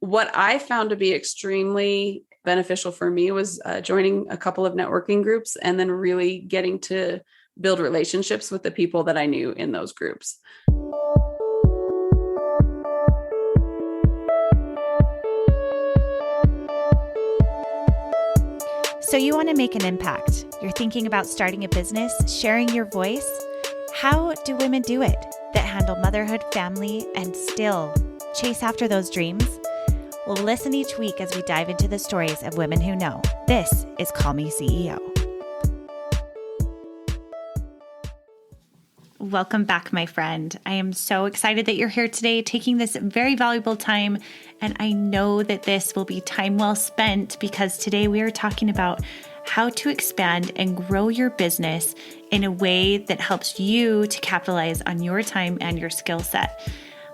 what I found to be extremely beneficial for me was joining a couple of networking groups and then really getting to build relationships with the people that I knew in those groups. So you want to make an impact. You're thinking about starting a business, sharing your voice. How do women do it that handle motherhood, family, and still chase after those dreams? Well, listen each week as we dive into the stories of women who know. This is Call Me CEO. Welcome back, my friend. I am so excited that you're here today, taking this very valuable time. And I know that this will be time well spent because today we are talking about how to expand and grow your business in a way that helps you to capitalize on your time and your skill set.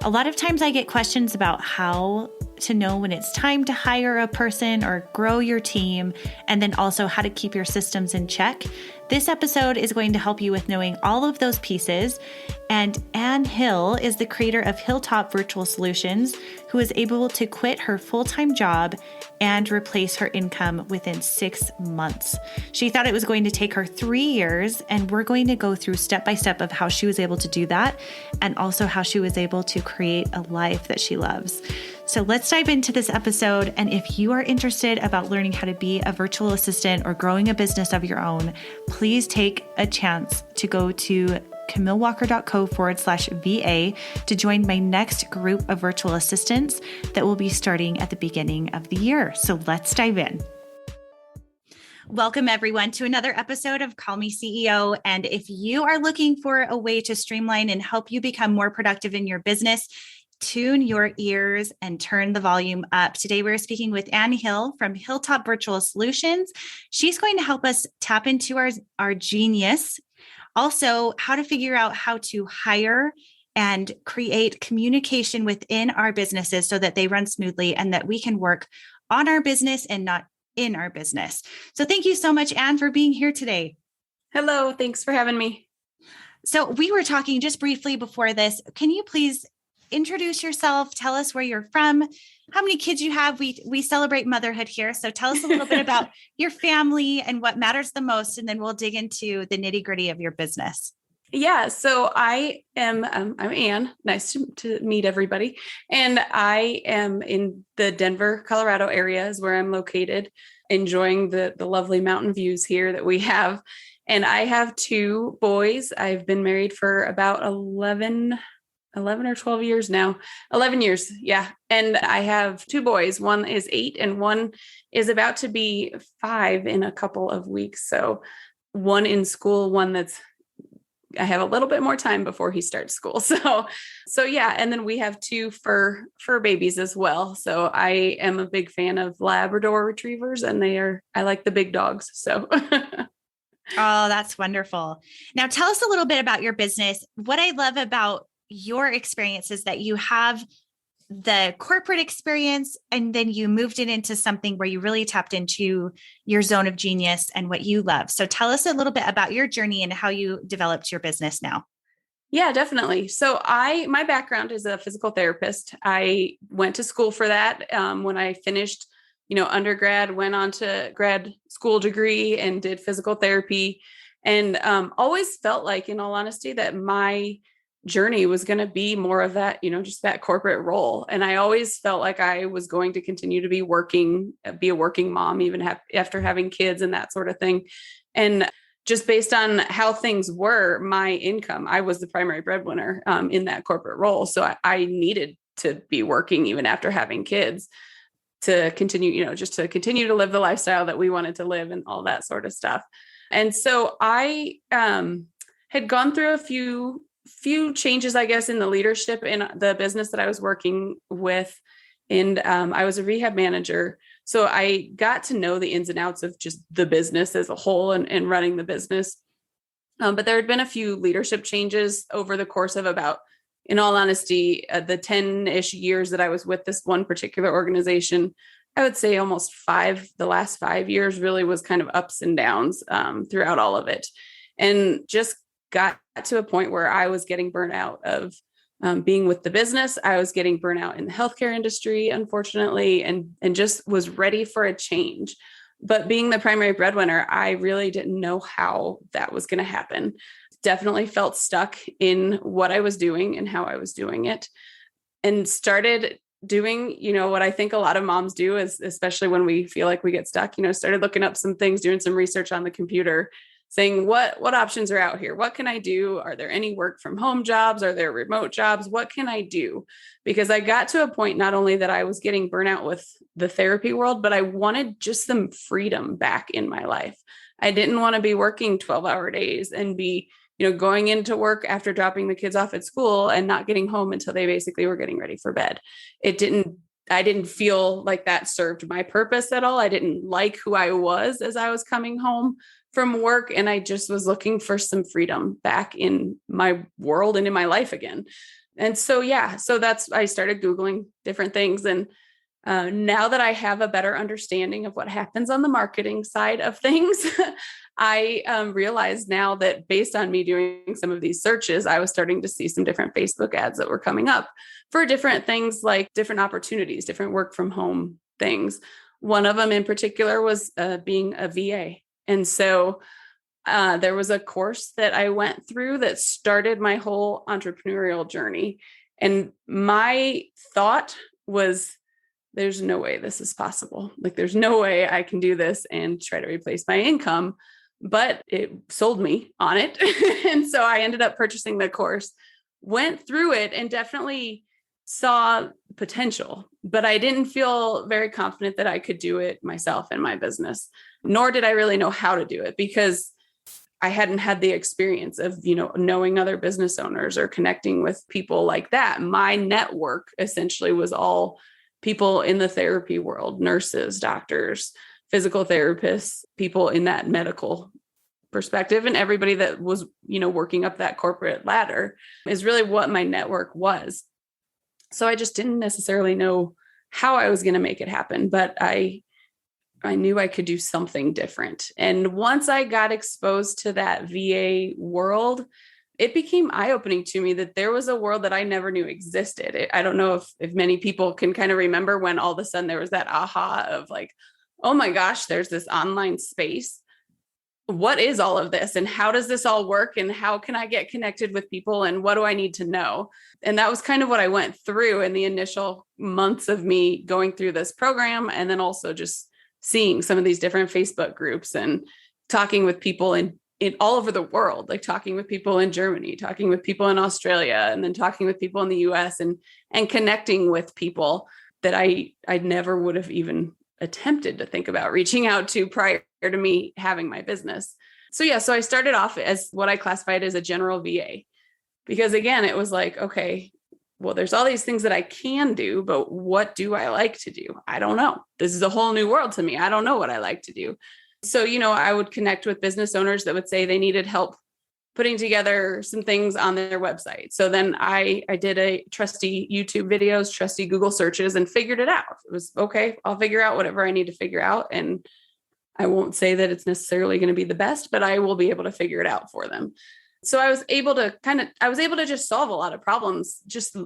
A lot of times I get questions about how to know when it's time to hire a person or grow your team, and then also how to keep your systems in check. This episode is going to help you with knowing all of those pieces. And Anne Hill is the creator of Hilltop Virtual Solutions, who was able to quit her full-time job and replace her income within 6 months. She thought it was going to take her 3 years, and we're going to go through step by step of how she was able to do that, and also how she was able to create a life that she loves. So let's dive into this episode. And if you are interested about learning how to be a virtual assistant or growing a business of your own, please take a chance to go to camillewalker.co/VA to join my next group of virtual assistants that will be starting at the beginning of the year. So let's dive in. Welcome everyone to another episode of Call Me CEO. And if you are looking for a way to streamline and help you become more productive in your business, tune your ears and turn the volume up. Today, we're speaking with Anne Hill from Hilltop Virtual Solutions. She's going to help us tap into our genius. Also, how to figure out how to hire and create communication within our businesses so that they run smoothly and that we can work on our business and not in our business. So thank you so much, Anne, for being here today. Hello, thanks for having me. So we were talking just briefly before this. Can you please introduce yourself? Tell us where you're from, how many kids you have. We celebrate motherhood here. So tell us a little bit about your family and what matters the most, and then we'll dig into the nitty-gritty of your business. Yeah, so I'm Anne. Nice to meet everybody. And I am in the Denver, Colorado area is where I'm located, enjoying the lovely mountain views here that we have. And I have 2 boys. I've been married for about 11 or 12 years now. 11 years. Yeah. And I have 2 boys. One is 8 and one is about to be 5 in a couple of weeks. So one in school, I have a little bit more time before he starts school. So yeah. And then we have 2 fur babies as well. So I am a big fan of Labrador retrievers, and I like the big dogs. So Oh, that's wonderful. Now tell us a little bit about your business. What I love about your experience is that you have the corporate experience and then you moved it into something where you really tapped into your zone of genius and what you love. So tell us a little bit about your journey and how you developed your business now. Yeah, definitely. So my background is a physical therapist. I went to school for that. When I finished, undergrad, went on to grad school degree and did physical therapy, and always felt like, in all honesty, that my journey was going to be more of that, just that corporate role. And I always felt like I was going to continue to be a working mom, even after having kids and that sort of thing. And just based on how things were, my income, I was the primary breadwinner in that corporate role. So I needed to be working even after having kids to continue, just to continue to live the lifestyle that we wanted to live and all that sort of stuff. And so I had gone through a few changes, I guess, in the leadership in the business that I was working with. And I was a rehab manager. So I got to know the ins and outs of just the business as a whole and running the business. But there had been a few leadership changes over the course of about, in all honesty, the 10-ish years that I was with this one particular organization. I would say almost the last 5 years really was kind of ups and downs throughout all of it. And just got to a point where I was getting burnt out of being with the business. I was getting burnout in the healthcare industry, unfortunately, and just was ready for a change. But being the primary breadwinner, I really didn't know how that was going to happen. Definitely felt stuck in what I was doing and how I was doing it, and started doing, what I think a lot of moms do is, especially when we feel like we get stuck, started looking up some things, doing some research on the computer, saying what options are out here? What can I do? Are there any work from home jobs? Are there remote jobs? What can I do? Because I got to a point, not only that I was getting burnout with the therapy world, but I wanted just some freedom back in my life. I didn't want to be working 12-hour days and be, going into work after dropping the kids off at school and not getting home until they basically were getting ready for bed. I didn't feel like that served my purpose at all. I didn't like who I was as I was coming home from work. And I just was looking for some freedom back in my world and in my life again. And so I started Googling different things. And now that I have a better understanding of what happens on the marketing side of things, I realized now that based on me doing some of these searches, I was starting to see some different Facebook ads that were coming up for different things, like different opportunities, different work from home things. One of them in particular was being a VA. And so there was a course that I went through that started my whole entrepreneurial journey. And my thought was, there's no way this is possible. Like, there's no way I can do this and try to replace my income. But it sold me on it. And so I ended up purchasing the course, went through it, and definitely saw potential, but I didn't feel very confident that I could do it myself in my business, nor did I really know how to do it because I hadn't had the experience of, knowing other business owners or connecting with people like that. My network essentially was all people in the therapy world, nurses, doctors, physical therapists, people in that medical perspective, and everybody that was, working up that corporate ladder is really what my network was. So I just didn't necessarily know how I was going to make it happen, but I knew I could do something different. And once I got exposed to that VA world, it became eye-opening to me that there was a world that I never knew existed. I don't know if many people can kind of remember when all of a sudden there was that aha of like, oh my gosh, there's this online space. What is all of this? And how does this all work? And how can I get connected with people? And what do I need to know? And that was kind of what I went through in the initial months of me going through this program. And then also just seeing some of these different Facebook groups and talking with people in all over the world, like talking with people in Germany, talking with people in Australia, and then talking with people in the US and connecting with people that I never would have even attempted to think about reaching out to prior to me having my business. So I started off as what I classified as a general VA, because again, it was like, okay, well, there's all these things that I can do, but what do I like to do? I don't know. This is a whole new world to me. I don't know what I like to do. So, I would connect with business owners that would say they needed help putting together some things on their website. So then I did a trusty YouTube videos, trusty Google searches, and figured it out. It was okay. I'll figure out whatever I need to figure out. And I won't say that it's necessarily going to be the best, but I will be able to figure it out for them. So I was able to just solve a lot of problems just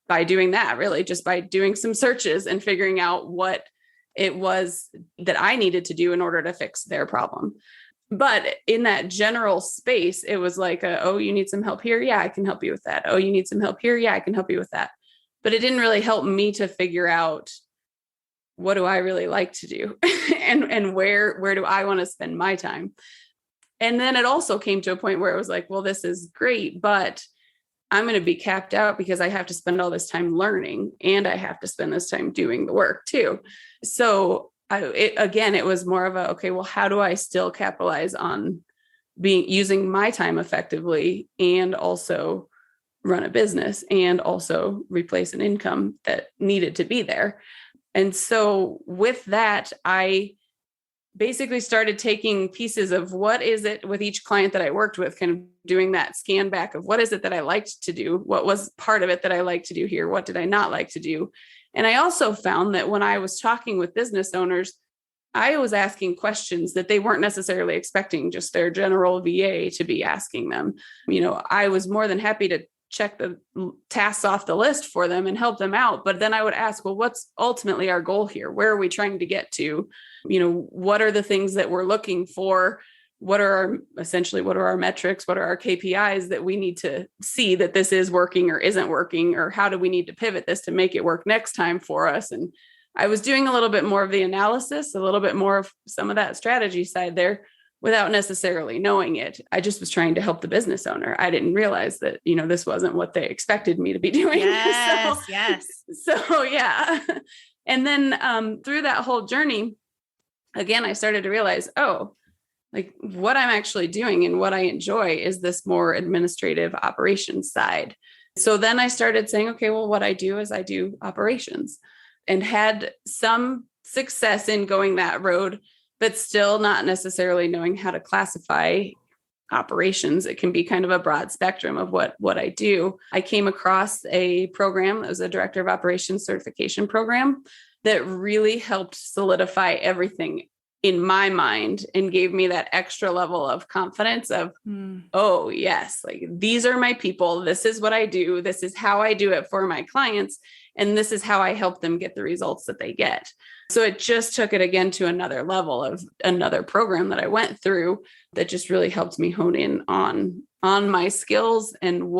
by doing that, really, just by doing some searches and figuring out what it was that I needed to do in order to fix their problem. But in that general space, it was like, oh, you need some help here? Yeah, I can help you with that. Oh, you need some help here? Yeah, I can help you with that. But it didn't really help me to figure out, what do I really like to do? and where do I want to spend my time? And then it also came to a point where it was like, well, this is great, but I'm going to be capped out because I have to spend all this time learning and I have to spend this time doing the work too. So it was more of okay, well, how do I still capitalize on using my time effectively and also run a business and also replace an income that needed to be there? And so with that, I basically started taking pieces of what is it with each client that I worked with, kind of doing that scan back of what is it that I liked to do? What was part of it that I liked to do here? What did I not like to do? And I also found that when I was talking with business owners, I was asking questions that they weren't necessarily expecting just their general VA to be asking them. I was more than happy to check the tasks off the list for them and help them out. But then I would ask, well, what's ultimately our goal here? Where are we trying to get to? What are the things that we're looking for? What are our metrics? What are our KPIs that we need to see that this is working or isn't working? Or how do we need to pivot this to make it work next time for us? And I was doing a little bit more of the analysis, a little bit more of some of that strategy side there without necessarily knowing it. I just was trying to help the business owner. I didn't realize that, this wasn't what they expected me to be doing. Yes. So yeah. And then through that whole journey, again, I started to realize, like what I'm actually doing and what I enjoy is this more administrative operations side. So then I started saying, okay, well, what I do is I do operations, and had some success in going that road, but still not necessarily knowing how to classify operations. It can be kind of a broad spectrum of what I do. I came across a program that was a director of operations certification program that really helped solidify everything in my mind and gave me that extra level of confidence of, oh yes, like these are my people. This is what I do. This is how I do it for my clients. And this is how I help them get the results that they get. So it just took it again to another level of another program that I went through that just really helped me hone in on my skills and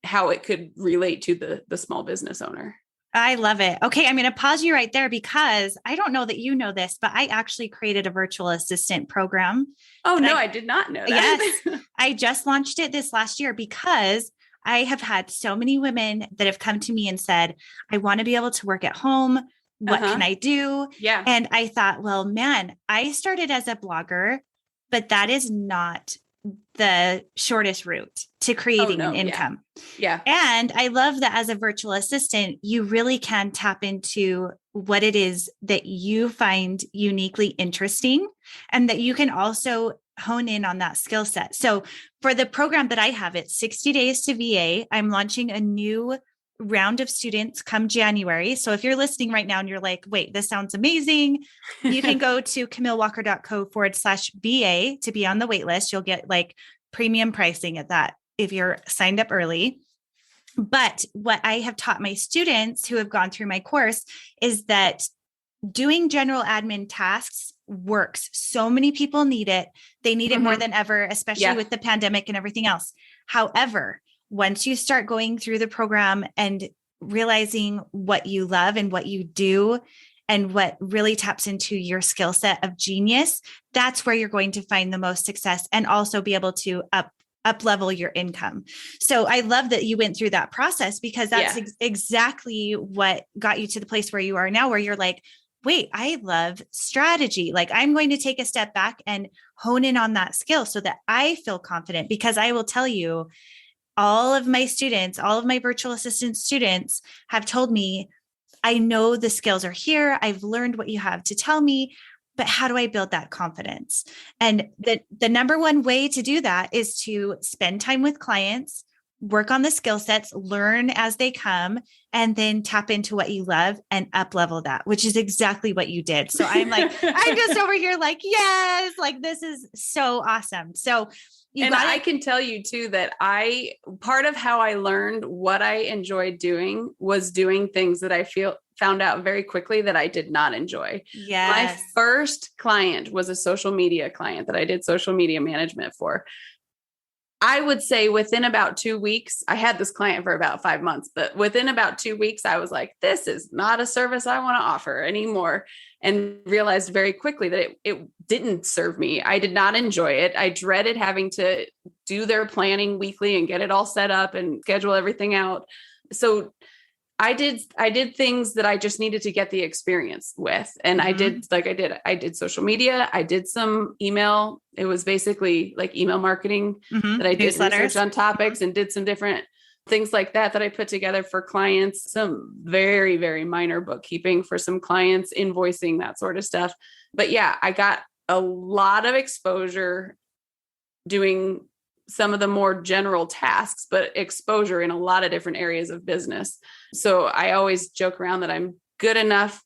how it could relate to the small business owner. I love it. Okay. I'm going to pause you right there because I don't know that you know this, but I actually created a virtual assistant program. Oh, no, I did not know that. Yes. I just launched it this last year because I have had so many women that have come to me and said, I want to be able to work at home. What can I do? Yeah. And I thought, well, man, I started as a blogger, but that is not the shortest route to creating an income. Yeah. And I love that as a virtual assistant, you really can tap into what it is that you find uniquely interesting and that you can also hone in on that skill set. So for the program that I have, it's 60 days to VA. I'm launching a new round of students come January. So if you're listening right now and you're like, wait, this sounds amazing, you can go to camillewalker.co/BA to be on the wait list. You'll get like premium pricing at that if you're signed up early. But what I have taught my students who have gone through my course is that doing general admin tasks works. So many people need it. They need it more than ever, especially with the pandemic and everything else. However, once you start going through the program and realizing what you love and what you do and what really taps into your skill set of genius, that's where you're going to find the most success and also be able to up level your income. So I love that you went through that process because that's exactly what got you to the place where you are now, where you're like, wait, I love strategy. Like I'm going to take a step back and hone in on that skill so that I feel confident, because I will tell you, all of my students, all of my virtual assistant students have told me, I know the skills are here. I've learned what you have to tell me, but how do I build that confidence? And the number one way to do that is to spend time with clients, work on the skill sets, learn as they come, and then tap into what you love and up level that, which is exactly what you did. So I'm like, I'm just over here like, yes, like this is so awesome. So I can tell you too, that part of how I learned what I enjoyed doing was doing things that I found out very quickly that I did not enjoy. Yes. My first client was a social media client that I did social media management for. I would say within about 2 weeks, I had this client for about 5 months, but within about 2 weeks, I was like, this is not a service I want to offer anymore. And realized very quickly that it didn't serve me. I did not enjoy it. I dreaded having to do their planning weekly and get it all set up and schedule everything out. So I did things that I just needed to get the experience with. And I did social media. I did some email. It was basically like email marketing that I did research on topics and did some different things like that I put together for clients, some very, very minor bookkeeping for some clients, invoicing, that sort of stuff. But yeah, I got a lot of exposure doing some of the more general tasks, but exposure in a lot of different areas of business. So I always joke around that I'm good enough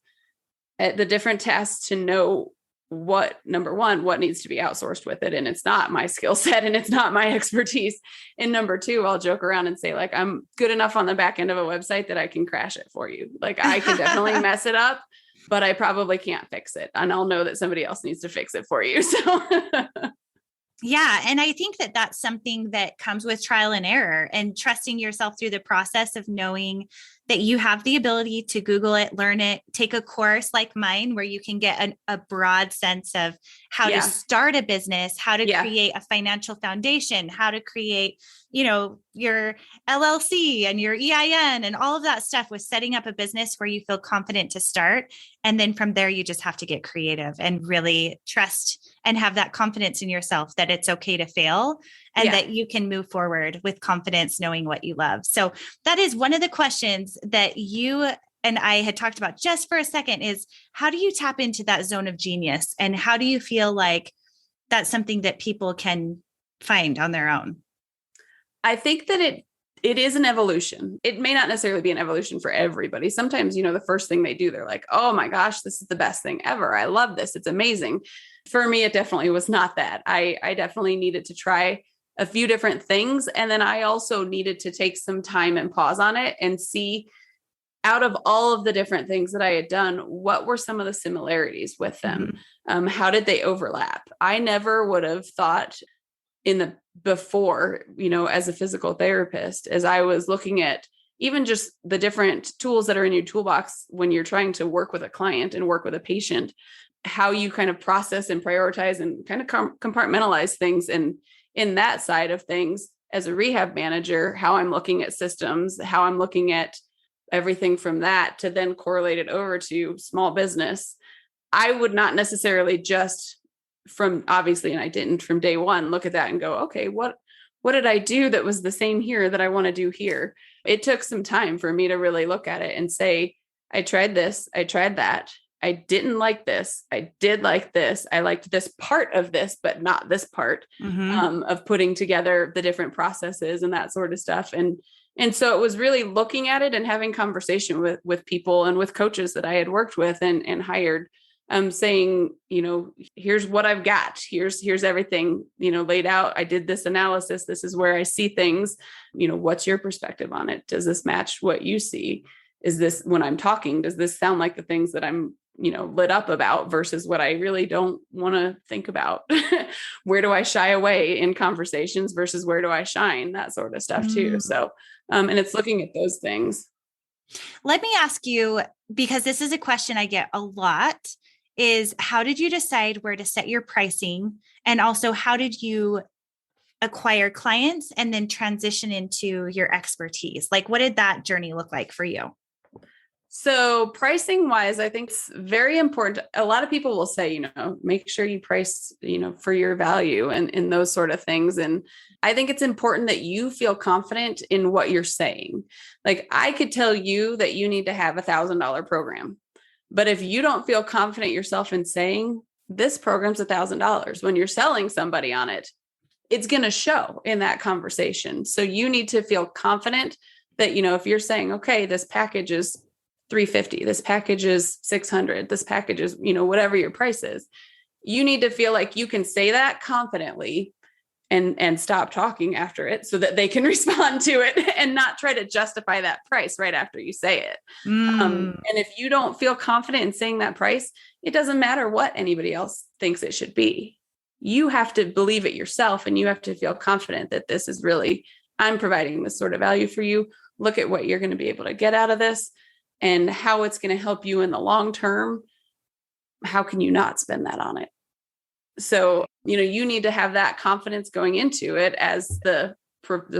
at the different tasks to know number one, what needs to be outsourced with it. And it's not my skill set and it's not my expertise. And number two, I'll joke around and say, like, I'm good enough on the back end of a website that I can crash it for you. Like, I can definitely mess it up, but I probably can't fix it. And I'll know that somebody else needs to fix it for you. So yeah. And I think that that's something that comes with trial and error and trusting yourself through the process of knowing that you have the ability to Google it, learn it, take a course like mine, where you can get a broad sense of how to start a business, how to create a financial foundation, how to create, your LLC and your EIN and all of that stuff with setting up a business where you feel confident to start. And then from there, you just have to get creative and really trust and have that confidence in yourself that it's okay to fail and that you can move forward with confidence, knowing what you love. So that is one of the questions that you and I had talked about just for a second, is how do you tap into that zone of genius? And how do you feel like that's something that people can find on their own? I think that it is an evolution. It may not necessarily be an evolution for everybody. Sometimes, the first thing they do, they're like, oh my gosh, this is the best thing ever. I love this. It's amazing. For me, it definitely was not that. I definitely needed to try a few different things. And then I also needed to take some time and pause on it and see, out of all of the different things that I had done, what were some of the similarities with them? Mm-hmm. How did they overlap? I never would have thought before, as a physical therapist, as I was looking at even just the different tools that are in your toolbox when you're trying to work with a client and work with a patient, how you kind of process and prioritize and kind of compartmentalize things. And in that side of things, as a rehab manager, how I'm looking at systems, how I'm looking at everything from that to then correlate it over to small business. I would not necessarily just obviously, and I didn't from day one, look at that and go, okay, what did I do that was the same here that I want to do here? It took some time for me to really look at it and say, I tried this, I tried that. I didn't like this. I did like this. I liked this part of this, but not this part of putting together the different processes and that sort of stuff. And so it was really looking at it and having conversation with people and with coaches that I had worked with and hired, saying, here's what I've got. Here's everything, laid out. I did this analysis. This is where I see things. What's your perspective on it? Does this match what you see? Is this, when I'm talking, does this sound like the things that I'm, lit up about versus what I really don't want to think about? Where do I shy away in conversations versus where do I shine? That sort of stuff too. So, and it's looking at those things. Let me ask you, because this is a question I get a lot, is how did you decide where to set your pricing? And also, how did you acquire clients and then transition into your expertise? Like, what did that journey look like for you? So pricing wise, I think it's very important. A lot of people will say, make sure you price, for your value and those sort of things. And I think it's important that you feel confident in what you're saying. Like, I could tell you that you need to have $1,000 program, but if you don't feel confident yourself in saying this program's $1,000, when you're selling somebody on it, it's going to show in that conversation. So you need to feel confident that, if you're saying, okay, this package is $350, this package is $600, this package is, whatever your price is, you need to feel like you can say that confidently and stop talking after it so that they can respond to it and not try to justify that price right after you say it. And if you don't feel confident in saying that price, it doesn't matter what anybody else thinks it should be. You have to believe it yourself, and you have to feel confident that this is really, I'm providing this sort of value for you. Look at what you're going to be able to get out of this and how it's going to help you in the long term. How can you not spend that on it? So, you need to have that confidence going into it as the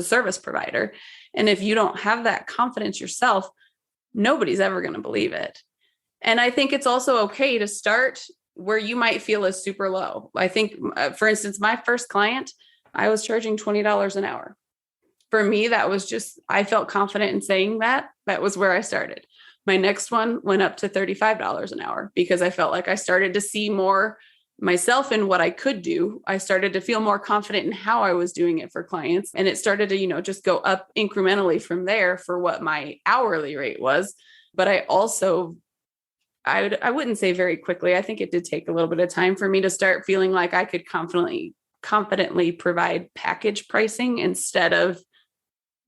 service provider. And if you don't have that confidence yourself, nobody's ever going to believe it. And I think it's also okay to start where you might feel is super low. I think, for instance, my first client, I was charging $20 an hour. For me, that was just, I felt confident in saying that. That was where I started. My next one went up to $35 an hour because I felt like I started to see more myself in what I could do. I started to feel more confident in how I was doing it for clients. And it started to, just go up incrementally from there for what my hourly rate was. But I I wouldn't say very quickly. I think it did take a little bit of time for me to start feeling like I could confidently provide package pricing instead of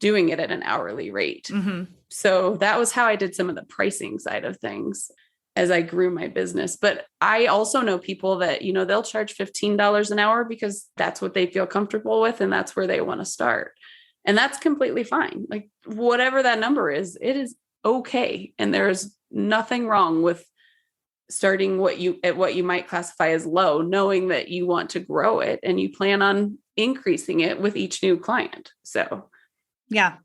doing it at an hourly rate. Mm-hmm. So that was how I did some of the pricing side of things as I grew my business. But I also know people that, they'll charge $15 an hour because that's what they feel comfortable with. And that's where they want to start. And that's completely fine. Like whatever that number is, it is okay. And there's nothing wrong with starting what you might classify as low, knowing that you want to grow it and you plan on increasing it with each new client. So, yeah.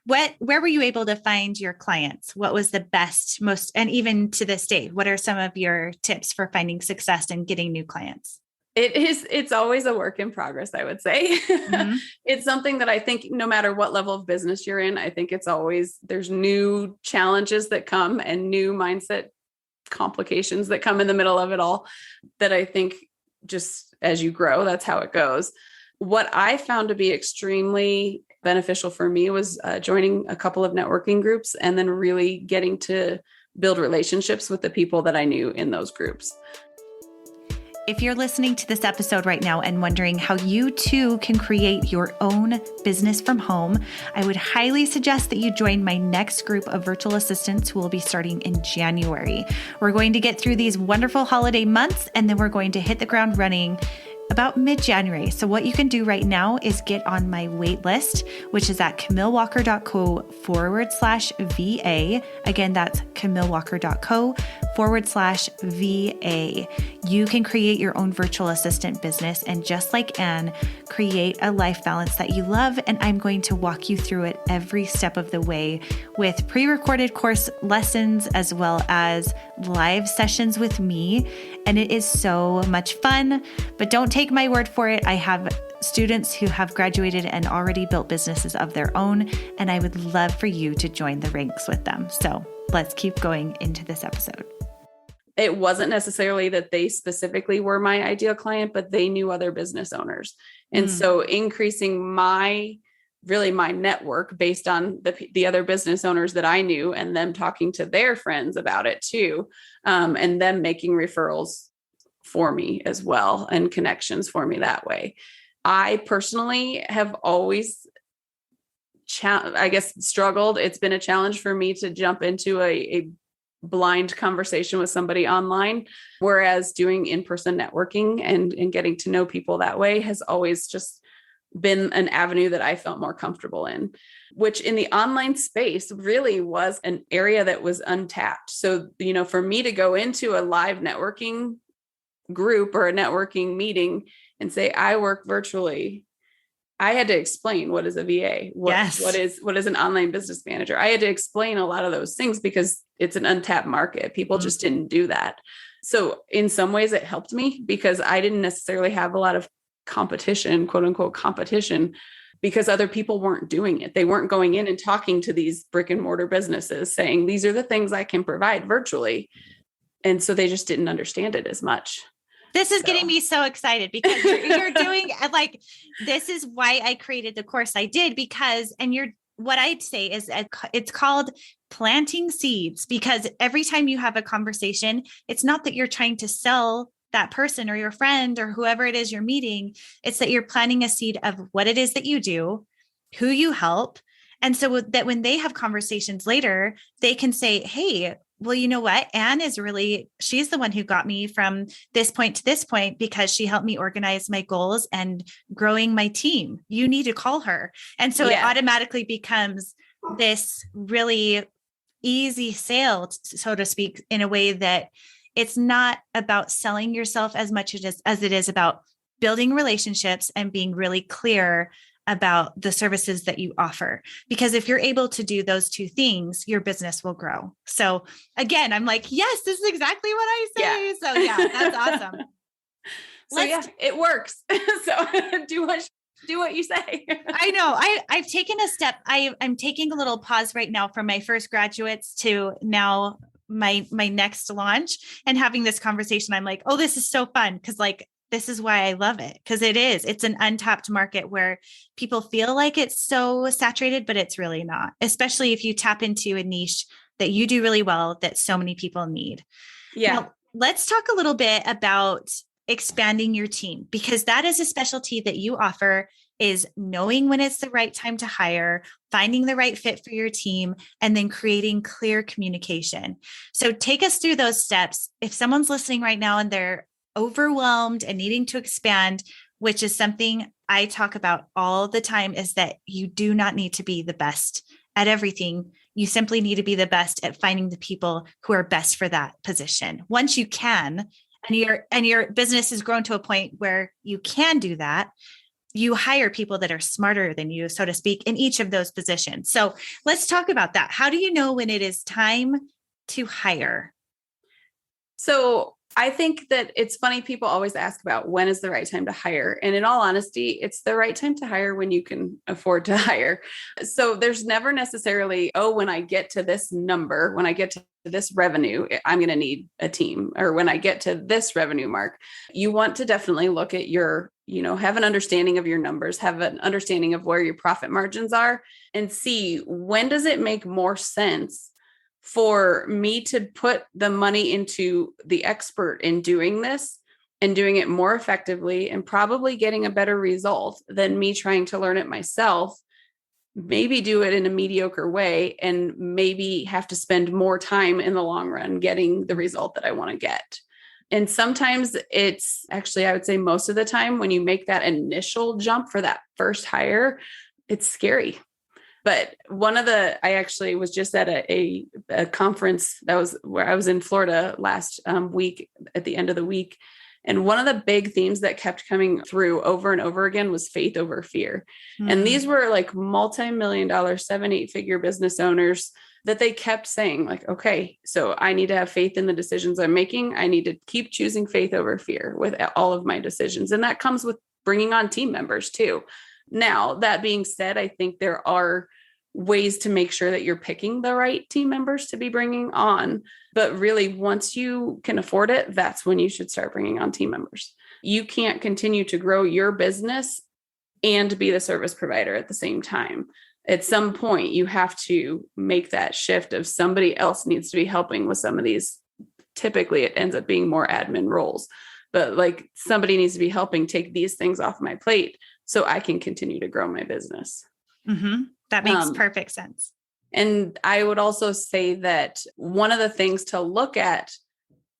Where were you able to find your clients? What was the best, most, and even to this day, what are some of your tips for finding success and getting new clients? It's always a work in progress, I would say. Mm-hmm. It's something that I think no matter what level of business you're in, I think there's new challenges that come and new mindset complications that come in the middle of it all that I think just as you grow, that's how it goes. What I found to be extremely beneficial for me was joining a couple of networking groups and then really getting to build relationships with the people that I knew in those groups. If you're listening to this episode right now and wondering how you too can create your own business from home, I would highly suggest that you join my next group of virtual assistants who will be starting in January. We're going to get through these wonderful holiday months, and then we're going to hit the ground running about mid-January. So what you can do right now is get on my wait list, which is at camillewalker.co/VA. Again, that's camillewalker.co/VA. You can create your own virtual assistant business and just like Anne, create a life balance that you love. And I'm going to walk you through it every step of the way with pre-recorded course lessons as well as live sessions with me. And it is so much fun, but don't take my word for it. I have students who have graduated and already built businesses of their own, and I would love for you to join the ranks with them. So let's keep going into this episode. It wasn't necessarily that they specifically were my ideal client, but they knew other business owners. And so increasing my network based on the other business owners that I knew and them talking to their friends about it too. And them making referrals for me as well and connections for me that way. I personally have always, struggled. It's been a challenge for me to jump into a blind conversation with somebody online, whereas doing in-person networking and getting to know people that way has always just been an avenue that I felt more comfortable in, which in the online space really was an area that was untapped. So, for me to go into a live networking group or a networking meeting and say, I work virtually, I had to explain what is a VA, what is an online business manager. I had to explain a lot of those things because it's an untapped market. People just didn't do that. So in some ways it helped me because I didn't necessarily have a lot of competition, quote unquote competition, because other people weren't doing it. They weren't going in and talking to these brick and mortar businesses saying, these are the things I can provide virtually. And so they just didn't understand it as much. This is getting me so excited because you're doing this is why I created the course I did what I'd say is it's called planting seeds, because every time you have a conversation, it's not that you're trying to sell that person or your friend or whoever it is you're meeting. It's that you're planting a seed of what it is that you do, who you help. And so that when they have conversations later, they can say, hey, well, you know what? Anne she's the one who got me from this point to this point because she helped me organize my goals and growing my team. You need to call her. And so it automatically becomes this really easy sale, so to speak, in a way that it's not about selling yourself as much as it is about building relationships and being really clear about the services that you offer. Because if you're able to do those two things, your business will grow. So again, I'm like, yes, this is exactly what I say. Yeah. So that's awesome. It works. So do what you say. I know. I've taken a step. I'm taking a little pause right now from my first graduates to now my next launch and having this conversation. I'm like, oh, this is so fun. Cause this is why I love it. Cause it's an untapped market where people feel like it's so saturated, but it's really not, especially if you tap into a niche that you do really well, that so many people need. Yeah. Now, let's talk a little bit about expanding your team, because that is a specialty that you offer, is knowing when it's the right time to hire, finding the right fit for your team, and then creating clear communication. So take us through those steps. If someone's listening right now and they're overwhelmed and needing to expand, which is something I talk about all the time, is that you do not need to be the best at everything. You simply need to be the best at finding the people who are best for that position. Once you can, and your business has grown to a point where you can do that, you hire people that are smarter than you, so to speak, in each of those positions. So let's talk about that. How do you know when it is time to hire? So I think that it's funny. People always ask about when is the right time to hire. And in all honesty, it's the right time to hire when you can afford to hire. So there's never necessarily, oh, when I get to this number, when I get to this revenue, I'm going to need a team, or when I get to this revenue mark. You want to definitely look at your, have an understanding of your numbers, have an understanding of where your profit margins are, and see, when does it make more sense for me to put the money into the expert in doing this and doing it more effectively and probably getting a better result than me trying to learn it myself, maybe do it in a mediocre way, and maybe have to spend more time in the long run getting the result that I want to get. And sometimes it's actually, I would say most of the time, when you make that initial jump for that first hire, it's scary. But I actually was just at a conference that was where I was in Florida last week at the end of the week. And one of the big themes that kept coming through over and over again was faith over fear. Mm. And these were like multi-million-dollar, 7-8 figure business owners that they kept saying, like, okay, so I need to have faith in the decisions I'm making. I need to keep choosing faith over fear with all of my decisions. And that comes with bringing on team members too. Now, that being said, I think there are ways to make sure that you're picking the right team members to be bringing on. But really, once you can afford it, that's when you should start bringing on team members. You can't continue to grow your business and be the service provider at the same time. At some point, you have to make that shift of somebody else needs to be helping with some of these. Typically, it ends up being more admin roles, but like somebody needs to be helping take these things off my plate so I can continue to grow my business. Mm-hmm. That makes perfect sense. And I would also say that one of the things to look at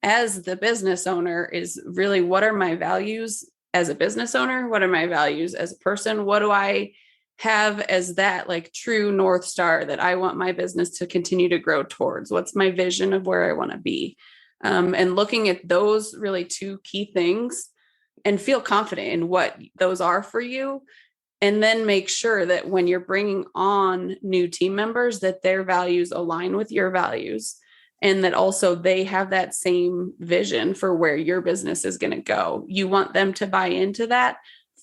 as the business owner is really, what are my values as a business owner? What are my values as a person? What do I have as that like true North Star that I want my business to continue to grow towards? What's my vision of where I want to be? And looking at those really two key things and feel confident in what those are for you. And then make sure that when you're bringing on new team members, that their values align with your values, and that also they have that same vision for where your business is going to go. You want them to buy into that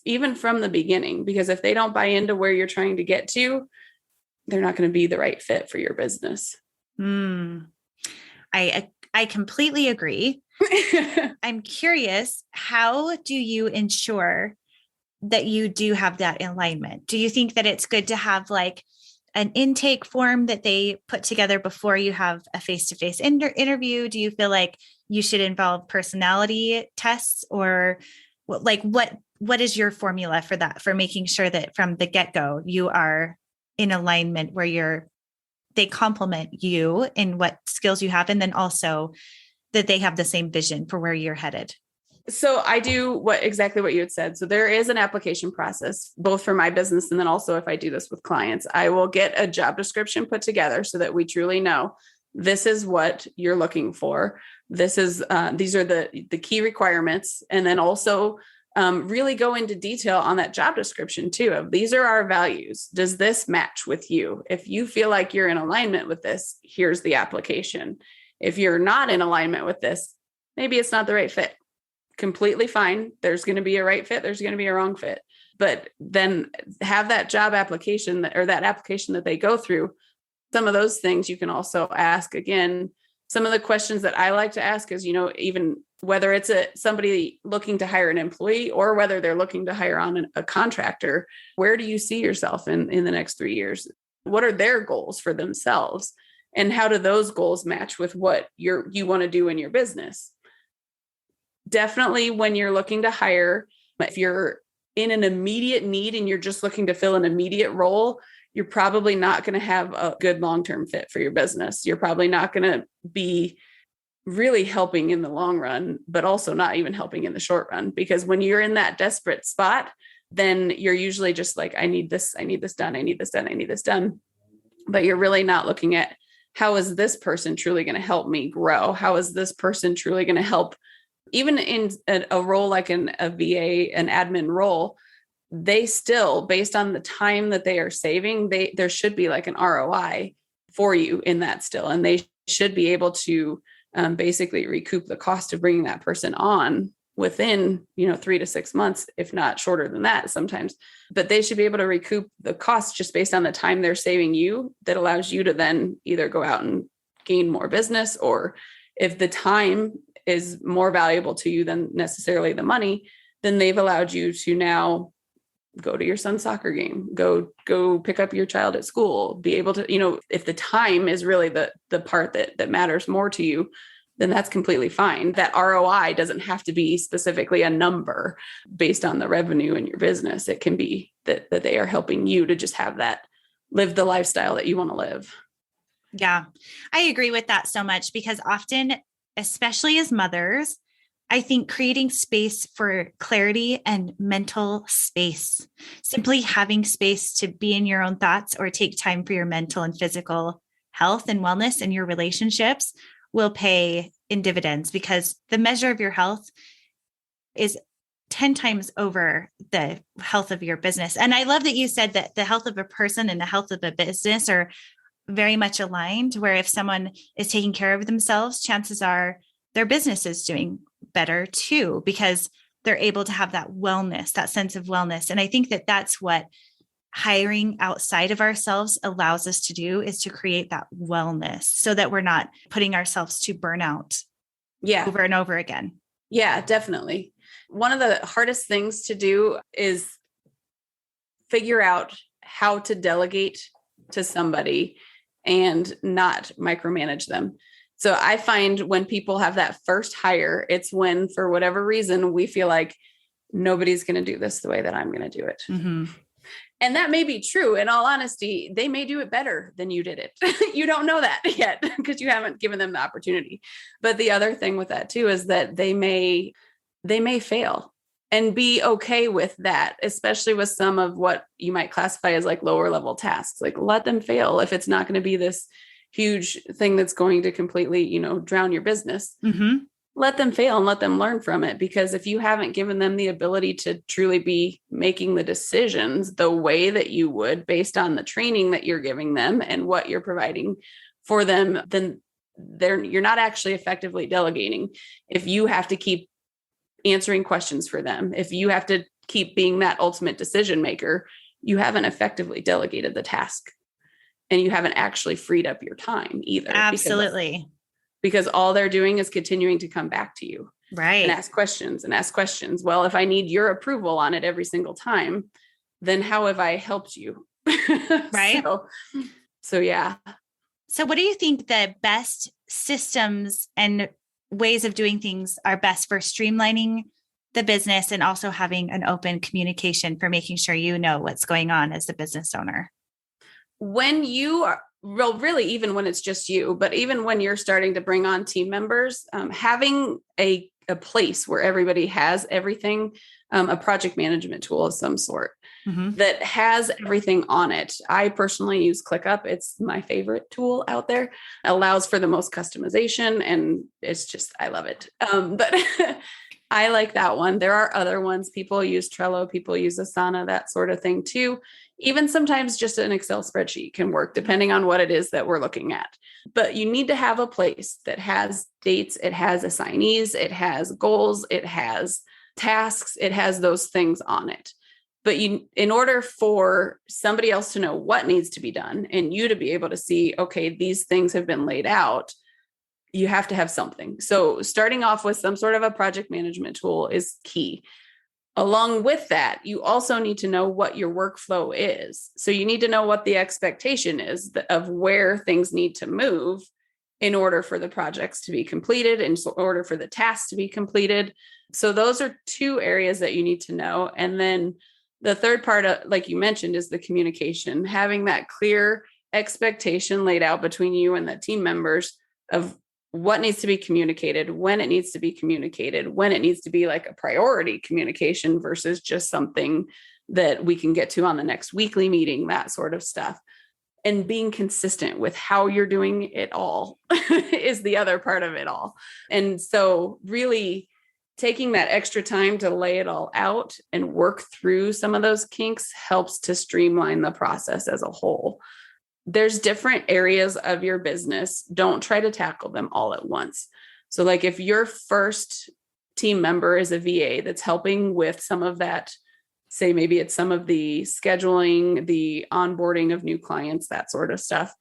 even from the beginning, because if they don't buy into where you're trying to get to, they're not going to be the right fit for your business. I completely agree. I'm curious, how do you ensure that you do have that alignment? Do you think that it's good to have like an intake form that they put together before you have a face-to-face interview? Do you feel like you should involve personality tests, or what is your formula for that, for making sure that from the get-go you are in alignment where they complement you in what skills you have, and then also that they have the same vision for where you're headed? So I do exactly what you had said. So there is an application process, both for my business, and then also if I do this with clients, I will get a job description put together so that we truly know this is what you're looking for. These are the key requirements. And then also really go into detail on that job description too, of these are our values. Does this match with you? If you feel like you're in alignment with this, here's the application. If you're not in alignment with this, maybe it's not the right fit. Completely fine. There's going to be a right fit. There's going to be a wrong fit, but then have that job application or that application that they go through. Some of those things you can also ask. Again, some of the questions that I like to ask is, even whether it's somebody looking to hire an employee or whether they're looking to hire on a contractor, where do you see yourself in the next 3 years? What are their goals for themselves? And how do those goals match with what you want to do in your business? Definitely when you're looking to hire, if you're in an immediate need and you're just looking to fill an immediate role, you're probably not going to have a good long-term fit for your business. You're probably not going to be really helping in the long run, but also not even helping in the short run. Because when you're in that desperate spot, then you're usually just like, I need this done. I need this done. I need this done. But you're really not looking at, how is this person truly going to help me grow? How is this person truly going to help? Even in a role like a VA, an admin role, they still, based on the time that they are saving, there should be like an ROI for you in that still. And they should be able to basically recoup the cost of bringing that person on within, 3 to 6 months, if not shorter than that sometimes. But they should be able to recoup the cost just based on the time they're saving you, that allows you to then either go out and gain more business, or if the time is more valuable to you than necessarily the money, then they've allowed you to now go to your son's soccer game, go pick up your child at school, be able to, if the time is really the part that matters more to you, then that's completely fine. That ROI doesn't have to be specifically a number based on the revenue in your business. It can be that they are helping you to just have that, live the lifestyle that you want to live. Yeah, I agree with that so much, because often, especially as mothers, I think creating space for clarity and mental space, simply having space to be in your own thoughts or take time for your mental and physical health and wellness and your relationships will pay in dividends, because the measure of your health is 10 times over the health of your business. And I love that you said that the health of a person and the health of a business are very much aligned, where if someone is taking care of themselves, chances are their business is doing better too, because they're able to have that wellness, that sense of wellness. And I think that that's what hiring outside of ourselves allows us to do, is to create that wellness so that we're not putting ourselves to burnout over and over again. Yeah, definitely. One of the hardest things to do is figure out how to delegate to somebody and not micromanage them. So I find when people have that first hire, it's when, for whatever reason, we feel like nobody's going to do this the way that I'm going to do it. Mm-hmm. And that may be true. In all honesty, they may do it better than you did it. You don't know that yet because you haven't given them the opportunity. But the other thing with that too is that they may fail, and be okay with that, especially with some of what you might classify as like lower level tasks. Like, let them fail if it's not going to be this huge thing that's going to completely, drown your business. Mm-hmm. Let them fail and let them learn from it. Because if you haven't given them the ability to truly be making the decisions the way that you would based on the training that you're giving them and what you're providing for them, then you're not actually effectively delegating. If you have to keep answering questions for them, if you have to keep being that ultimate decision maker, you haven't effectively delegated the task, and you haven't actually freed up your time either. Absolutely. Because all they're doing is continuing to come back to you. Right. And ask questions. Well, if I need your approval on it every single time, then how have I helped you? Right. So yeah. So what do you think the best systems and ways of doing things are best for streamlining the business and also having an open communication for making sure you know what's going on as the business owner? When you are, well, really, even when it's just you, but even when you're starting to bring on team members, having a place where everybody has everything, a project management tool of some sort that has everything on it. I personally use ClickUp. It's my favorite tool out there. It allows for the most customization, and it's just, I love it. But I like that one. There are other ones. People use Trello, people use Asana, that sort of thing too. Even sometimes just an Excel spreadsheet can work depending on what it is that we're looking at. But you need to have a place that has dates, it has assignees, it has goals, it has tasks, it has those things on it. But in order for somebody else to know what needs to be done and you to be able to see, okay, these things have been laid out, you have to have something. So starting off with some sort of a project management tool is key. Along with that, you also need to know what your workflow is. So you need to know what the expectation is of where things need to move in order for the projects to be completed, in order for the tasks to be completed. So those are two areas that you need to know. And then the third part, like you mentioned, is the communication, having that clear expectation laid out between you and the team members of what needs to be communicated, when it needs to be communicated, when it needs to be like a priority communication versus just something that we can get to on the next weekly meeting, that sort of stuff. And being consistent with how you're doing it all is the other part of it all. And so really taking that extra time to lay it all out and work through some of those kinks helps to streamline the process as a whole. There's different areas of your business. Don't try to tackle them all at once. So like if your first team member is a VA that's helping with some of that, say maybe it's some of the scheduling, the onboarding of new clients, that sort of stuff,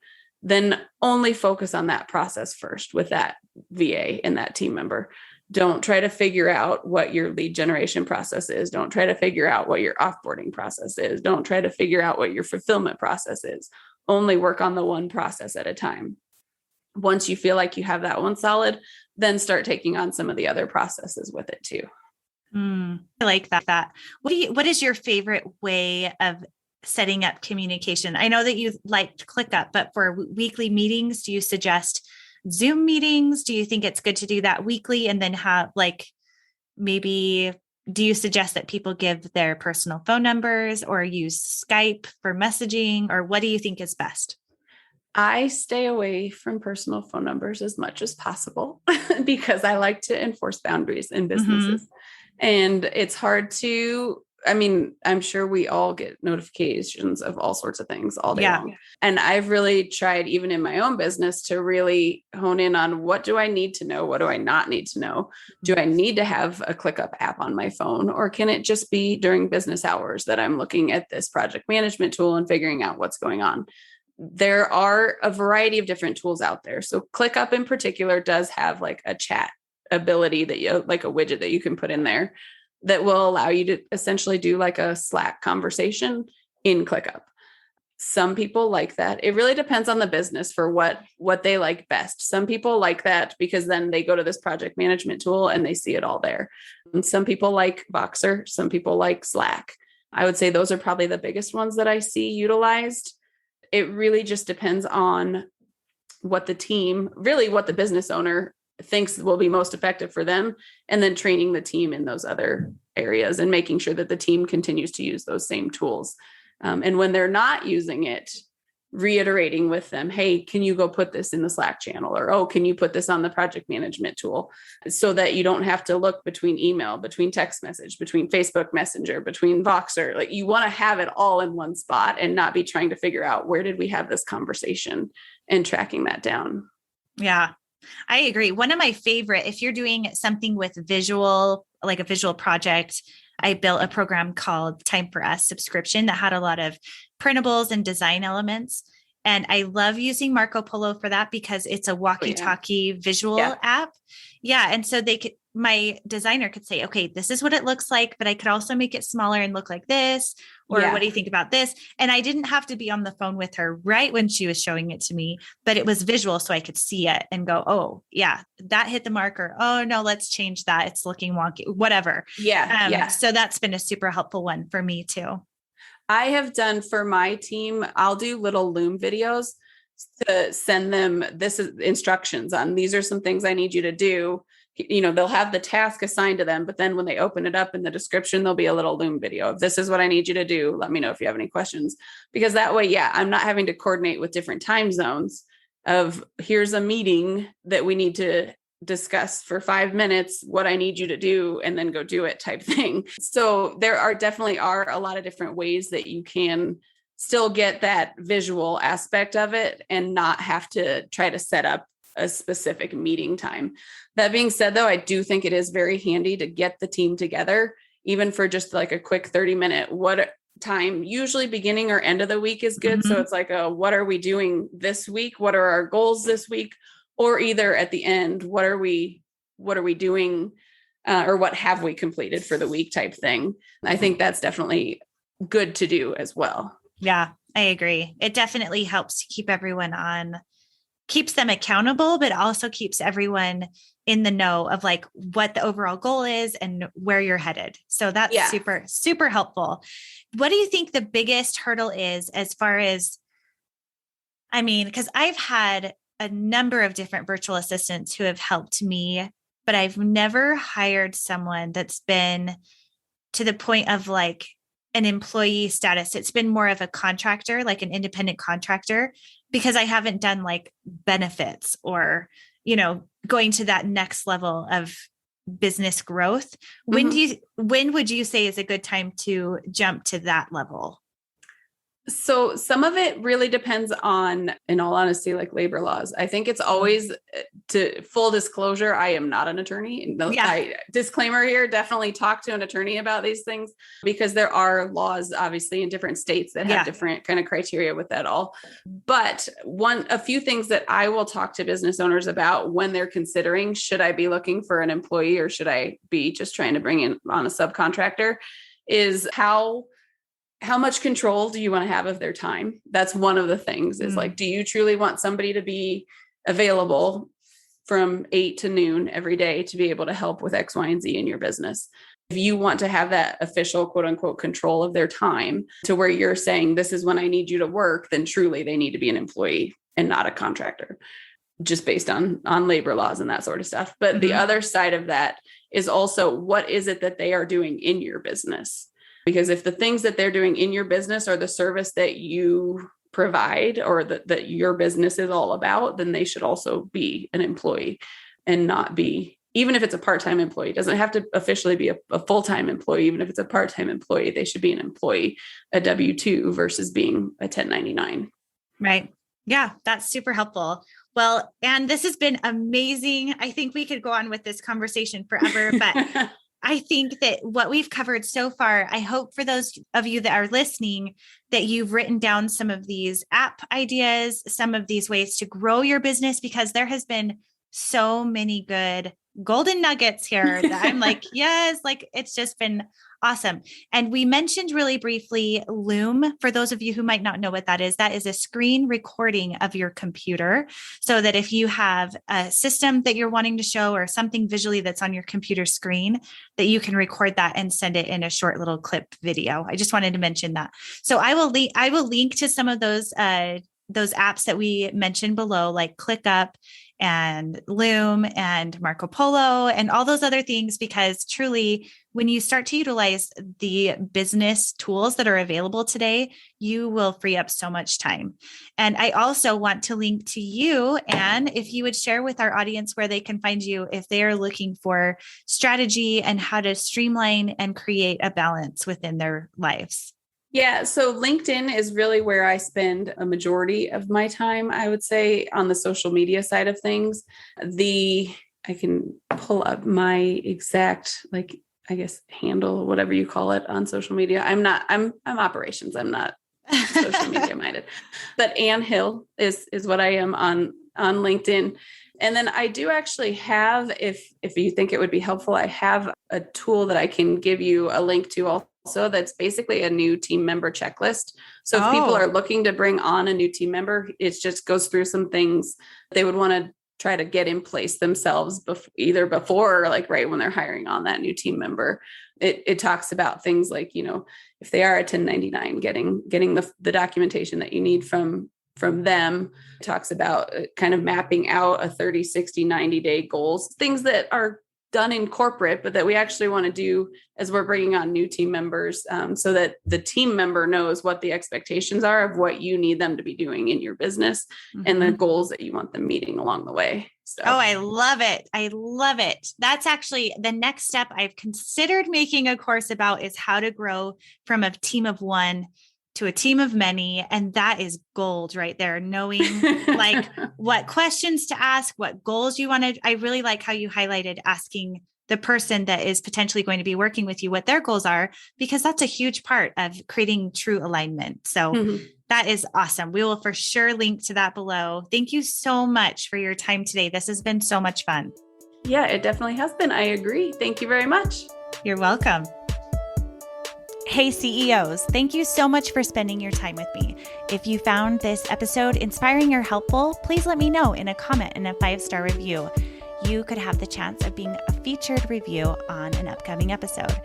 then only focus on that process first with that VA and that team member. Don't try to figure out what your lead generation process is. Don't try to figure out what your offboarding process is. Don't try to figure out what your fulfillment process is. Only work on the one process at a time. Once you feel like you have that one solid, then start taking on some of the other processes with it too. I like that. What is your favorite way of setting up communication? I know that you liked ClickUp, but for weekly meetings, do you suggest Zoom meetings? Do you think it's good to do that weekly and then have do you suggest that people give their personal phone numbers or use Skype for messaging, or what do you think is best? I stay away from personal phone numbers as much as possible because I like to enforce boundaries in businesses. Mm-hmm. And it's hard I'm sure we all get notifications of all sorts of things all day long. And I've really tried, even in my own business, to really hone in on what do I need to know? What do I not need to know? Do I need to have a ClickUp app on my phone, or can it just be during business hours that I'm looking at this project management tool and figuring out what's going on? There are a variety of different tools out there. So ClickUp in particular does have like a chat ability that you like a widget that you can put in there that will allow you to essentially do like a Slack conversation in ClickUp. Some people like that. It really depends on the business for what they like best. Some people like that because then they go to this project management tool and they see it all there. And some people like Voxer. Some people like Slack. I would say those are probably the biggest ones that I see utilized. It really just depends on what the business owner thinks will be most effective for them, and then training the team in those other areas and making sure that the team continues to use those same tools. And when they're not using it, reiterating with them, hey, can you go put this in the Slack channel? Or, oh, can you put this on the project management tool, so that you don't have to look between email, between text message, between Facebook Messenger, between Voxer. Like, you want to have it all in one spot and not be trying to figure out where did we have this conversation and tracking that down. Yeah. I agree. One of my favorite, if you're doing something with visual, like a visual project, I built a program called Time for Us subscription that had a lot of printables and design elements. And I love using Marco Polo for that because it's a walkie-talkie visual app. Yeah. And so my designer could say, okay, this is what it looks like, but I could also make it smaller and look like this. Or what do you think about this? And I didn't have to be on the phone with her right when she was showing it to me, but it was visual. So I could see it and go, oh yeah, that hit the marker. Oh no, let's change that. It's looking wonky, whatever. So that's been a super helpful one for me too. I have done for my team, I'll do little Loom videos to send them instructions on, these are some things I need you to do. They'll have the task assigned to them, but then when they open it up in the description, there'll be a little Loom video of, this is what I need you to do. Let me know if you have any questions, because that way, I'm not having to coordinate with different time zones of, here's a meeting that we need to discuss for 5 minutes, what I need you to do, and then go do it type thing. So there definitely are a lot of different ways that you can still get that visual aspect of it and not have to try to set up a specific meeting time. That being said, though, I do think it is very handy to get the team together, even for just like a quick 30-minute, what time, usually beginning or end of the week is good. Mm-hmm. So it's like, what are we doing this week? What are our goals this week? Or either at the end, what are we doing or what have we completed for the week type thing. I think that's definitely good to do as well. Yeah, I agree. It definitely helps to keep everyone keeps them accountable, but also keeps everyone in the know of like what the overall goal is and where you're headed. So that's super, super helpful. What do you think the biggest hurdle is as far as, I mean, because I've had a number of different virtual assistants who have helped me, but I've never hired someone that's been to the point of like an employee status. It's been more of a contractor, like an independent contractor, because I haven't done like benefits or, going to that next level of business growth. When would you say is a good time to jump to that level? So some of it really depends on, in all honesty, like labor laws. I think it's always, to full disclosure, I am not an attorney. Disclaimer here, definitely talk to an attorney about these things, because there are laws obviously in different states that have different kind of criteria with that all. But a few things that I will talk to business owners about when they're considering, should I be looking for an employee or should I be just trying to bring in on a subcontractor, is how much control do you want to have of their time? That's one of the things is like, do you truly want somebody to be available from 8 to noon every day to be able to help with X, Y, and Z in your business? If you want to have that official quote unquote control of their time to where you're saying, this is when I need you to work, then truly they need to be an employee and not a contractor, just based on labor laws and that sort of stuff. But the other side of that is also, what is it that they are doing in your business? Because if the things that they're doing in your business are the service that you provide or that your business is all about, then they should also be an employee and not be, even if it's a part-time employee, it doesn't have to officially be a full-time employee. Even if it's a part-time employee, they should be an employee, a W-2 versus being a 1099. Right. Yeah, that's super helpful. Well, and this has been amazing. I think we could go on with this conversation forever, but I think that what we've covered so far, I hope for those of you that are listening, that you've written down some of these app ideas, some of these ways to grow your business, because there has been so many good golden nuggets here that I'm like, yes, like it's just been awesome. And we mentioned really briefly Loom. For those of you who might not know what that is a screen recording of your computer, so that if you have a system that you're wanting to show or something visually that's on your computer screen, that you can record that and send it in a short little clip video. I just wanted to mention that. So I will link to some of those apps that we mentioned below, like ClickUp and Loom and Marco Polo and all those other things, because truly, when you start to utilize the business tools that are available today, you will free up so much time. And I also want to link to you, Anne, if you would share with our audience where they can find you if they are looking for strategy and how to streamline and create a balance within their lives. Yeah. So LinkedIn is really where I spend a majority of my time, I would say, on the social media side of things. I can pull up my exact, like, I guess, handle, whatever you call it on social media. I'm operations. I'm not social media minded, but Ann Hill is what I am on LinkedIn. And then I do actually have, if you think it would be helpful, I have a tool that I can give you a link to also that's basically a new team member checklist. So if people are looking to bring on a new team member, it just goes through some things they would want to try to get in place themselves either before or like right when they're hiring on that new team member. It talks about things like, if they are a 1099, getting the documentation that you need from them. It talks about kind of mapping out a 30, 60, 90-day goals, things that are done in corporate, but that we actually want to do as we're bringing on new team members, so that the team member knows what the expectations are of what you need them to be doing in your business and the goals that you want them meeting along the way. So. Oh, I love it. I love it. That's actually the next step I've considered making a course about, is how to grow from a team of one to a team of many. And that is gold right there. Knowing like what questions to ask, what goals you want to, I really like how you highlighted asking the person that is potentially going to be working with you what their goals are, because that's a huge part of creating true alignment. So that is awesome. We will for sure link to that below. Thank you so much for your time today. This has been so much fun. Yeah, it definitely has been. I agree. Thank you very much. You're welcome. Hey CEOs, thank you so much for spending your time with me. If you found this episode inspiring or helpful, please let me know in a comment and a 5-star review. You could have the chance of being a featured review on an upcoming episode.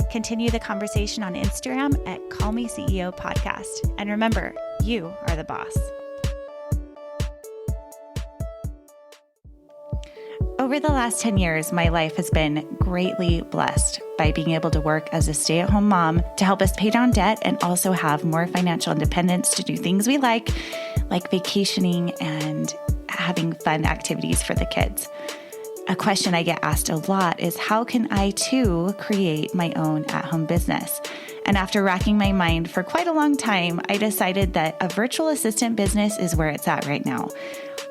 Continue the conversation on Instagram at Call Me CEO Podcast. And remember, you are the boss. Over the last 10 years, my life has been greatly blessed by being able to work as a stay-at-home mom to help us pay down debt and also have more financial independence to do things we like vacationing and having fun activities for the kids. A question I get asked a lot is, how can I too create my own at-home business? And after racking my mind for quite a long time, I decided that a virtual assistant business is where it's at right now.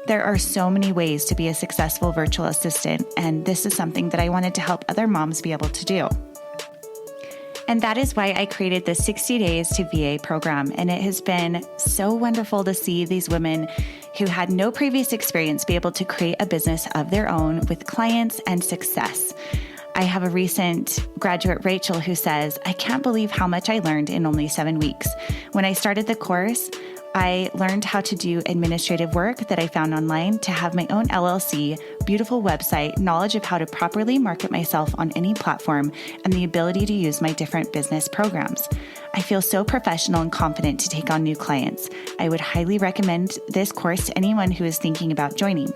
There are so many ways to be a successful virtual assistant, and this is something that I wanted to help other moms be able to do. And that is why I created the 60 Days to VA program. And it has been so wonderful to see these women who had no previous experience be able to create a business of their own with clients and success. I have a recent graduate, Rachel, who says, "I can't believe how much I learned in only 7 weeks. When I started the course, I learned how to do administrative work that I found online, to have my own LLC, beautiful website, knowledge of how to properly market myself on any platform, and the ability to use my different business programs. I feel so professional and confident to take on new clients. I would highly recommend this course to anyone who is thinking about joining.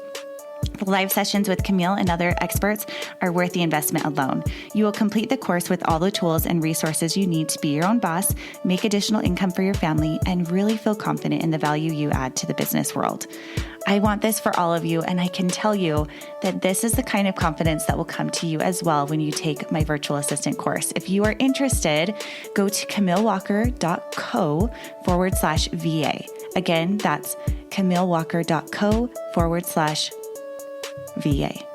The live sessions with Camille and other experts are worth the investment alone. You will complete the course with all the tools and resources you need to be your own boss, make additional income for your family, and really feel confident in the value you add to the business world. I want this for all of you, and I can tell you that this is the kind of confidence that will come to you as well when you take my virtual assistant course. If you are interested, go to camillewalker.co/VA. Again, that's camillewalker.co/VA.